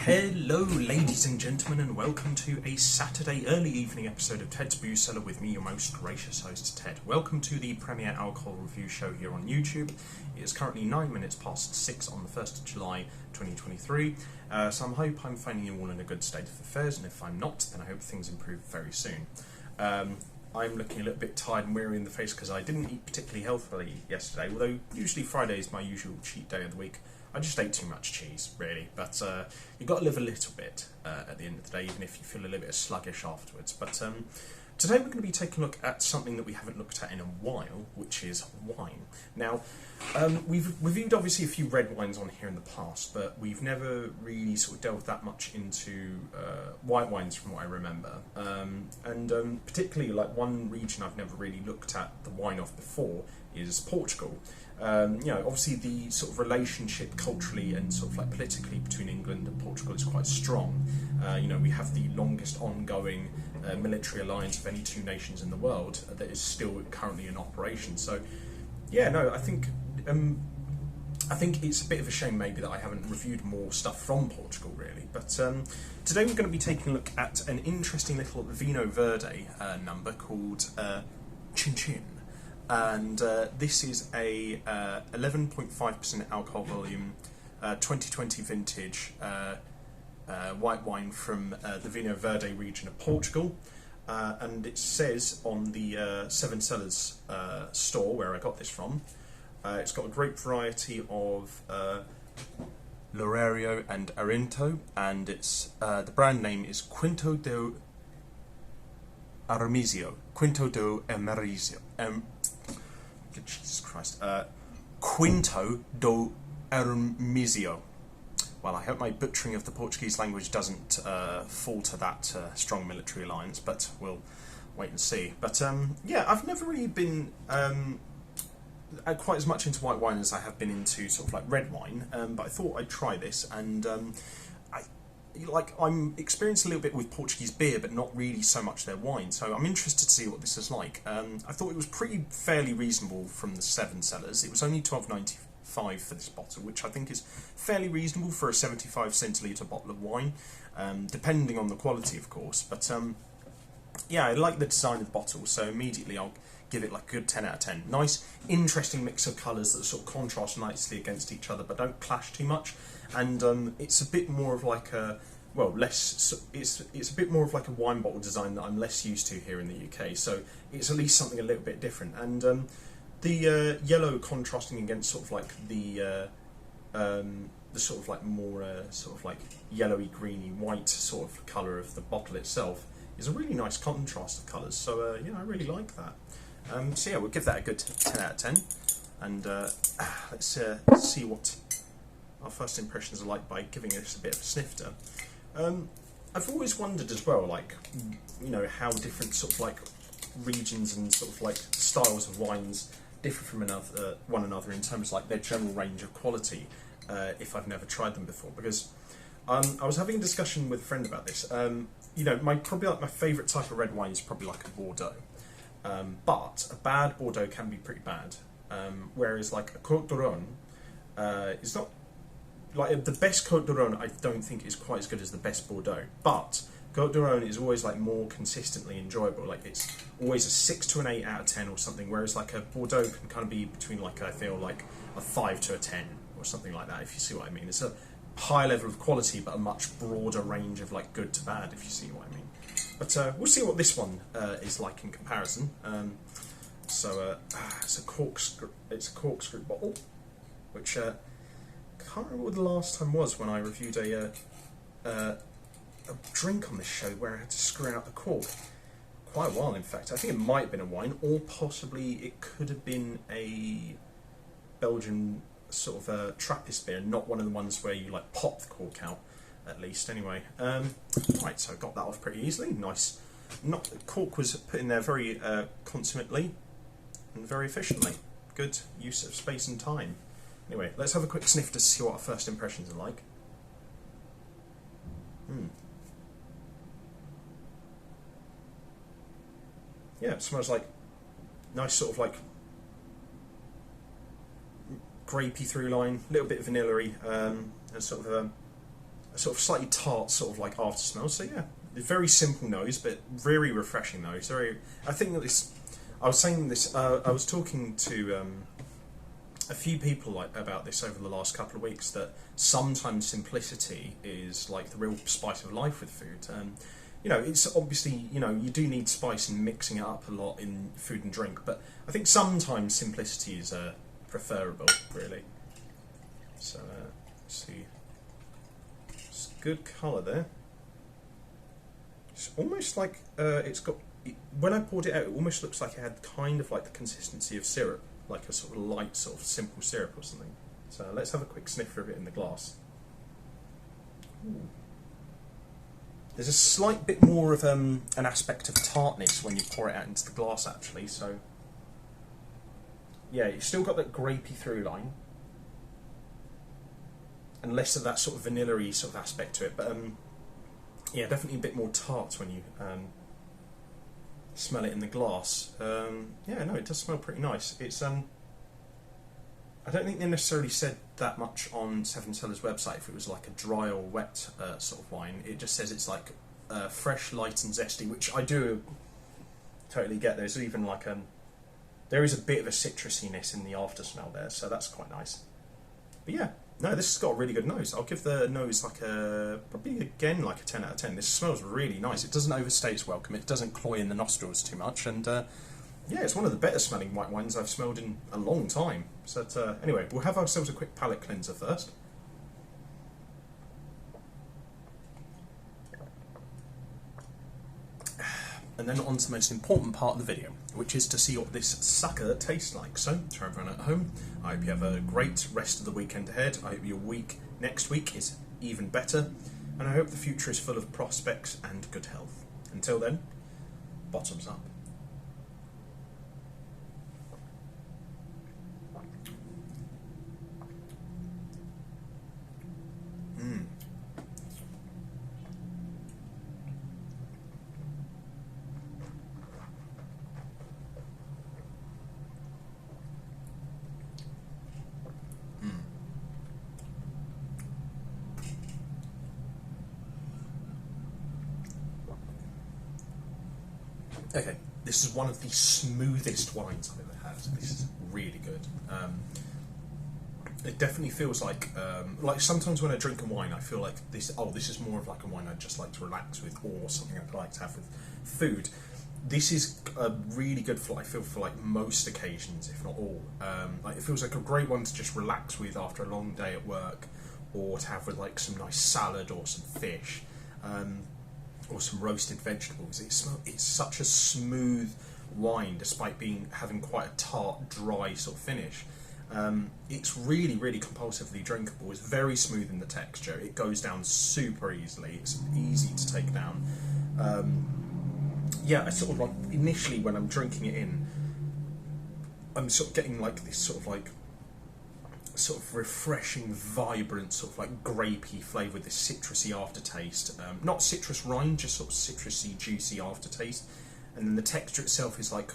Hello ladies and gentlemen, and welcome to a Saturday early evening episode of Ted's Brew Cellar with me, your most gracious host Ted. Welcome to the premiere alcohol review show here on YouTube. It is currently 9 minutes past 6 on the 1st of July 2023, so I hope I'm finding you all in a good state of affairs, and if I'm not, then I hope things improve very soon. I'm looking a little bit tired and weary in the face because I didn't eat particularly healthily yesterday, although usually Friday is my usual cheat day of the week. I just ate too much cheese, really, but you've got to live a little bit at the end of the day, even if you feel a little bit sluggish afterwards. But today we're going to be taking a look at something that we haven't looked at in a while, which is wine. Now, we've reviewed obviously a few red wines on here in the past, but we've never really sort of delved that much into white wines from what I remember. And particularly, like, one region I've never really looked at the wine of before is Portugal. Obviously the sort of relationship culturally and sort of like politically between England and Portugal is quite strong. We have the longest ongoing military alliance of any two nations in the world that is still currently in operation. So, I think it's a bit of a shame maybe that I haven't reviewed more stuff from Portugal really. But today we're going to be taking a look at an interesting little Vinho Verde number called Chin Chin. And this is a 11.5% alcohol volume, 2020 vintage white wine from the Vinho Verde region of Portugal. And it says on the Seven Cellars store where I got this from, it's got a grape variety of Loureiro and Arinto, and it's the brand name is Quinto do Ermizio. Quinto do Ermizio. Jesus Christ. Quinto do Ermizio. Well, I hope my butchering of the Portuguese language doesn't fall to that strong military alliance, but we'll wait and see. But I've never really been quite as much into white wine as I have been into sort of like red wine, but I thought I'd try this, and I'm experienced a little bit with Portuguese beer, but not really so much their wine, so I'm interested to see what this is like. I thought it was fairly reasonable from the Seven Cellars. It was only $12.95 for this bottle, which I think is fairly reasonable for a 75 centilitre bottle of wine, depending on the quality, of course. But I like the design of the bottle, so immediately I'll give it like a good 10 out of 10. Nice, interesting mix of colours that sort of contrast nicely against each other, but don't clash too much. And it's a bit more of like it's a bit more of like a wine bottle design that I'm less used to here in the UK. So it's at least something a little bit different. And the yellow contrasting against sort of like the sort of like more sort of like yellowy, greeny, white sort of colour of the bottle itself is a really nice contrast of colours. So I really like that. We'll give that a good 10 out of 10. And let's see what our first impressions are like by giving this a bit of a snifter. I've always wondered as well, like, how different sort of like regions and sort of like styles of wines differ from one another in terms of like their general range of quality, if I've never tried them before. Because I was having a discussion with a friend about this. My favourite type of red wine is probably like a Bordeaux. But a bad Bordeaux can be pretty bad. Whereas like a Côte d'Aron is not... Like, the best Côte d'Aron I don't think is quite as good as the best Bordeaux, but Côte d'Aron is always like more consistently enjoyable. Like, it's always a 6 to an 8 out of 10 or something, whereas like a Bordeaux can kind of be between like, I feel like a 5 to a 10 or something like that, if you see what I mean. It's a high level of quality, but a much broader range of like good to bad, if you see what I mean. But we'll see what this one is like in comparison. It's a corkscrew bottle, which I can't remember what the last time was when I reviewed a drink on this show where I had to screw out the cork. Quite a while, in fact. I think it might have been a wine, or possibly it could have been a Belgian sort of Trappist beer, not one of the ones where you like pop the cork out, at least. Anyway, right, so I got that off pretty easily. Nice. The cork was put in there very consummately and very efficiently. Good use of space and time. Anyway, let's have a quick sniff to see what our first impressions are like. Yeah, it smells like nice sort of like grapey through line, a little bit vanilla-y, and sort of a sort of slightly tart sort of like after smell. So yeah, very simple nose, but very refreshing nose. Very, I think that this. I was saying this. I was talking to a few people about this over the last couple of weeks. That sometimes simplicity is like the real spice of life with food. You know, it's obviously, you know, you do need spice in mixing it up a lot in food and drink, but I think sometimes simplicity is preferable, really. So, let's see. It's a good colour there. It's almost like it's got. When I poured it out, it almost looks like it had kind of like the consistency of syrup, like a sort of light, sort of simple syrup or something. So let's have a quick sniffer of it in the glass. Ooh. There's a slight bit more of an aspect of tartness when you pour it out into the glass, actually. So yeah, you've still got that grapey through line, and less of that sort of vanilla-y sort of aspect to it. But yeah, definitely a bit more tart when you smell it in the glass. Yeah, no, it does smell pretty nice. It's I don't think they necessarily said that much on Seven Cellar's website if it was like a dry or wet sort of wine. It just says it's like fresh, light and zesty, which I do totally get. There's even like there is a bit of a citrusiness in the after smell there, so that's quite nice. But yeah, no, this has got a really good nose. I'll give the nose like probably again like a 10 out of 10. This smells really nice. It doesn't overstay its welcome. It doesn't cloy in the nostrils too much, and yeah, it's one of the better smelling white wines I've smelled in a long time. So anyway, we'll have ourselves a quick palate cleanser first. And then on to the most important part of the video, which is to see what this sucker tastes like. So, to everyone at home, I hope you have a great rest of the weekend ahead. I hope your week next week is even better. And I hope the future is full of prospects and good health. Until then, bottoms up. Okay, this is one of the smoothest wines I've ever had. This is really good. It definitely feels like sometimes when I drink a wine, I feel like this. Oh, this is more of like a wine I'd just like to relax with, or something I'd like to have with food. This is a really good for, I feel, for like most occasions, if not all. Like it feels like a great one to just relax with after a long day at work, or to have with like some nice salad or some fish. Or some roasted vegetables. It's such a smooth wine, despite having quite a tart, dry sort of finish. It's really, really compulsively drinkable. It's very smooth in the texture. It goes down super easily. It's easy to take down. Yeah, I sort of like initially when I'm drinking it in, I'm sort of getting like this sort of refreshing, vibrant, sort of like grapey flavour with this citrusy aftertaste. Not citrus rind, just sort of citrusy, juicy aftertaste. And then the texture itself is like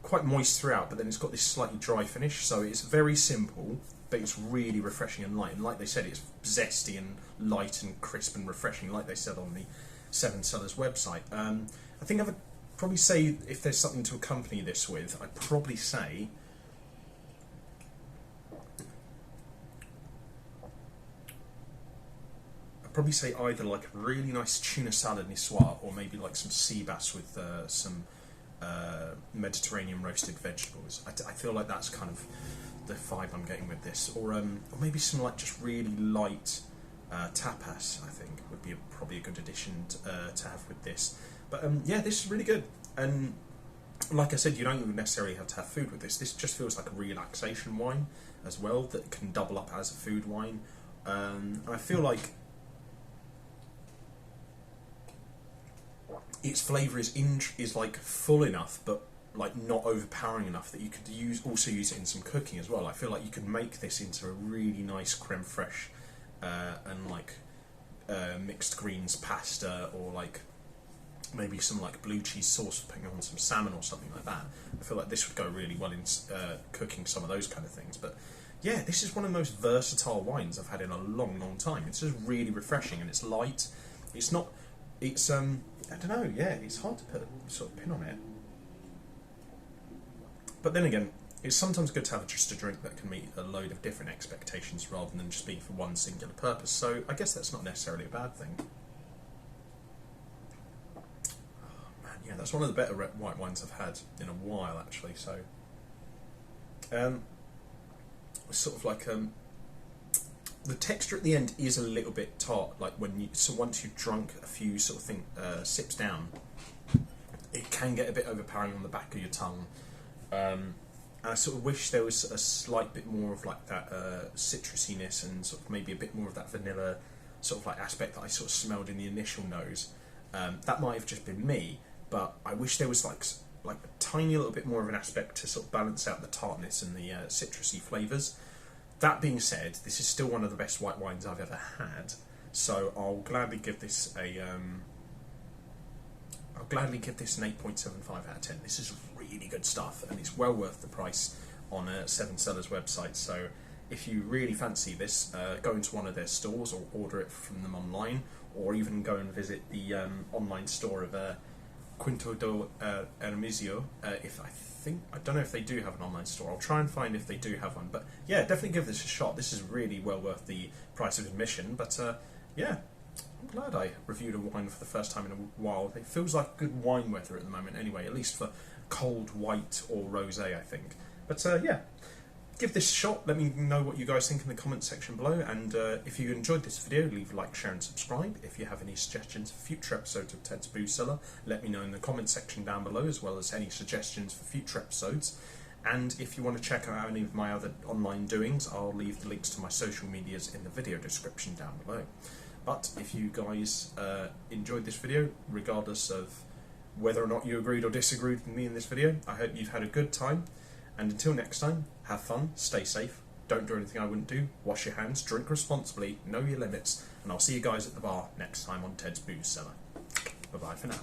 quite moist throughout, but then it's got this slightly dry finish. So it's very simple, but it's really refreshing and light. And like they said, it's zesty and light and crisp and refreshing, like they said on the Seven Cellars website. I think I would probably say if there's something to accompany this with, I'd probably say either like a really nice tuna salad niçoise, or maybe like some sea bass with some Mediterranean roasted vegetables. I feel like that's kind of the vibe I'm getting with this, or maybe some like just really light tapas. I think would be probably a good addition to have with this. But yeah, this is really good. And like I said, you don't even necessarily have to have food with this. This just feels like a relaxation wine as well that can double up as a food wine. And I feel like its flavour is like full enough, but like not overpowering enough that you could also use it in some cooking as well. I feel like you could make this into a really nice creme fraiche and like mixed greens pasta, or like maybe some like blue cheese sauce putting on some salmon or something like that. I feel like this would go really well in cooking some of those kind of things. But yeah, this is one of the most versatile wines I've had in a long, long time. It's just really refreshing, and it's light. It's not. It's I don't know. Yeah, it's hard to put a sort of pin on it. But then again, it's sometimes good to have just a drink that can meet a load of different expectations rather than just being for one singular purpose. So I guess that's not necessarily a bad thing. Oh, man, yeah, that's one of the better white wines I've had in a while, actually. So, sort of like the texture at the end is a little bit tart. Like once you've drunk a few sort of sips down, it can get a bit overpowering on the back of your tongue. And I sort of wish there was a slight bit more of like that citrusiness and sort of maybe a bit more of that vanilla sort of like aspect that I sort of smelled in the initial nose. That might have just been me, but I wish there was like a tiny little bit more of an aspect to sort of balance out the tartness and the citrusy flavours. That being said, this is still one of the best white wines I've ever had, so I'll gladly give this an 8.75 out of 10. This is really good stuff, and it's well worth the price on Seven Cellars website. So if you really fancy this, go into one of their stores or order it from them online, or even go and visit the online store of Quinto do Ermizio. I don't know if they do have an online store. I'll try and find if they do have one. But yeah, definitely give this a shot. This is really well worth the price of admission. But yeah, I'm glad I reviewed a wine for the first time in a while. It feels like good wine weather at the moment anyway, at least for cold white or rosé, I think. But yeah, give this a shot. Let me know what you guys think in the comment section below, and if you enjoyed this video, leave a like, share and subscribe. If you have any suggestions for future episodes of Ted's Booze Cellar, let me know in the comment section down below, as well as any suggestions for future episodes. And if you want to check out any of my other online doings, I'll leave the links to my social medias in the video description down below. But if you guys enjoyed this video, regardless of whether or not you agreed or disagreed with me in this video, I hope you've had a good time. And until next time, have fun, stay safe, don't do anything I wouldn't do, wash your hands, drink responsibly, know your limits, and I'll see you guys at the bar next time on Ted's Booze Cellar. Bye bye for now.